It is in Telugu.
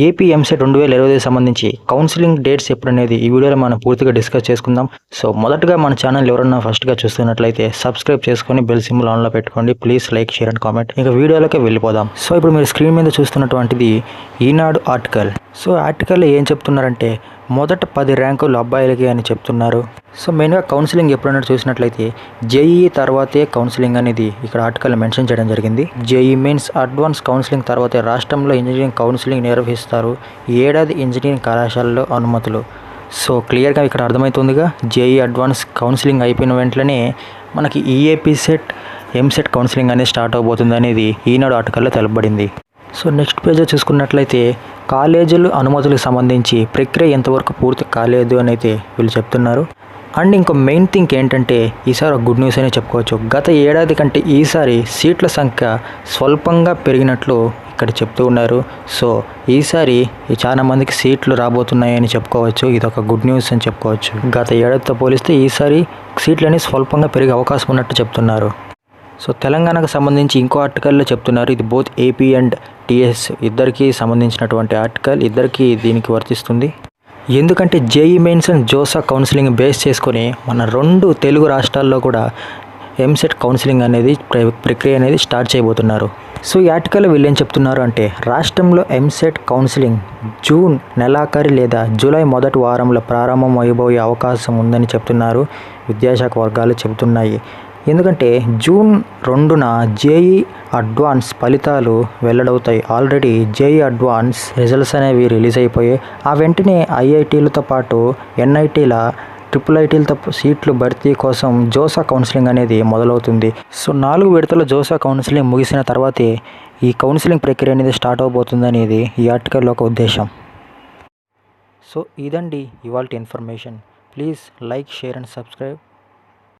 ఏపీ ఎంసెట్ 2025 సంబంధించి కౌన్సిలింగ్ డేట్స్ ఎప్పుడనేది ఈ వీడియోలో మనం పూర్తిగా డిస్కస్ చేసుకుందాం. సో మొదటగా మన ఛానల్ ఎవరన్నా ఫస్ట్గా చూస్తున్నట్లయితే సబ్స్క్రైబ్ చేసుకొని బెల్ సింబల్ ఆన్లో పెట్టుకోండి. Please like, share and comment. ఇక వీడియోలోకి వెళ్ళిపోదాం. సో ఇప్పుడు మీరు స్క్రీన్ మీద చూస్తున్నటువంటిది ఈనాడు ఆర్టికల్. సో ఆర్టికల్లో ఏం చెప్తున్నారంటే మొదట 10 ర్యాంకులు అబ్బాయిలకి అని చెప్తున్నారు. సో మెయిన్గా కౌన్సిలింగ్ ఎప్పుడైనా చూసినట్లయితే జేఈఈ తర్వాతే కౌన్సిలింగ్ అనేది ఇక్కడ ఆర్టికల్ మెన్షన్ చేయడం జరిగింది. జేఈ మీన్స్ అడ్వాన్స్ కౌన్సిలింగ్ తర్వాతే రాష్ట్రంలో ఇంజనీరింగ్ కౌన్సిలింగ్ నిర్వహిస్తారు. ఏడాది ఇంజనీరింగ్ కళాశాలలో అనుమతులు. సో క్లియర్గా ఇక్కడ అర్థమవుతుందిగా, జేఈ అడ్వాన్స్ కౌన్సిలింగ్ అయిపోయిన వెంటనే మనకి ఈఏపీ సెట్, ఎంసెట్ కౌన్సిలింగ్ అనేది స్టార్ట్ అవబోతుంది అనేది ఈనాడు ఆర్టికల్లో తెలపబడింది. సో నెక్స్ట్ పేజ్ చూసుకున్నట్లయితే కాలేజీలు అనుమతులకు సంబంధించి ప్రక్రియ ఎంతవరకు పూర్తి కాలేదు అని అయితే వీళ్ళు చెప్తున్నారు. అండ్ ఇంకో మెయిన్ థింగ్ ఏంటంటే ఈసారి ఒక గుడ్ న్యూస్ అనే చెప్పుకోవచ్చు. గత ఏడాది కంటే ఈసారి సీట్ల సంఖ్య స్వల్పంగా పెరిగినట్లు ఇక్కడ చెప్తూ ఉన్నారు. సో ఈసారి చాలా మందికి సీట్లు రాబోతున్నాయని చెప్పుకోవచ్చు. ఇది ఒక గుడ్ న్యూస్ అని చెప్పుకోవచ్చు. గత ఏడాదితో పోలిస్తే ఈసారి సీట్లని స్వల్పంగా పెరిగే అవకాశం ఉన్నట్టు చెప్తున్నారు. సో తెలంగాణకు సంబంధించి ఇంకో ఆర్టికల్లో చెప్తున్నారు. ఇది బోత్ ఏపీ అండ్ టీఎస్ ఇద్దరికి సంబంధించినటువంటి ఆర్టికల్. ఇద్దరికి దీనికి వర్తిస్తుంది. ఎందుకంటే JEE mains and JoSAA counselling base చేసుకొని మన 2 తెలుగు రాష్ట్రాల్లో కూడా ఎంసెట్ కౌన్సిలింగ్ అనేది ప్రక్రియ అనేది స్టార్ట్ చేయబోతున్నారు. సో ఈ ఆర్టికల్లో వీళ్ళు ఏం చెప్తున్నారు అంటే రాష్ట్రంలో ఎంసెట్ కౌన్సిలింగ్ జూన్ నెలాఖరి లేదా జూలై మొదటి వారంలో ప్రారంభం అయిపోయే అవకాశం ఉందని చెప్తున్నారు. విద్యాశాఖ వర్గాలు చెబుతున్నాయి. ఎందుకంటే జూన్ 2న జేఈ అడ్వాన్స్ ఫలితాలు వెల్లడవుతాయి. ఆల్రెడీ జేఈ అడ్వాన్స్ రిజల్ట్స్ అనేవి రిలీజ్ అయిపోయాయి. ఆ వెంటనే ఐఐటీలతో పాటు ఎన్ఐటీల, ట్రిపుల్ ఐటీలతో సీట్లు భర్తీ కోసం జోసా కౌన్సిలింగ్ అనేది మొదలవుతుంది. సో 4 విడతల జోసా కౌన్సిలింగ్ ముగిసిన తర్వాతే ఈ కౌన్సిలింగ్ ప్రక్రియ అనేది స్టార్ట్ అవబోతుంది అనేది ఈ ఆర్టికల్లో ఒక ఉద్దేశం. సో ఇదండి ఇవాల్టి information. Please like, share and subscribe.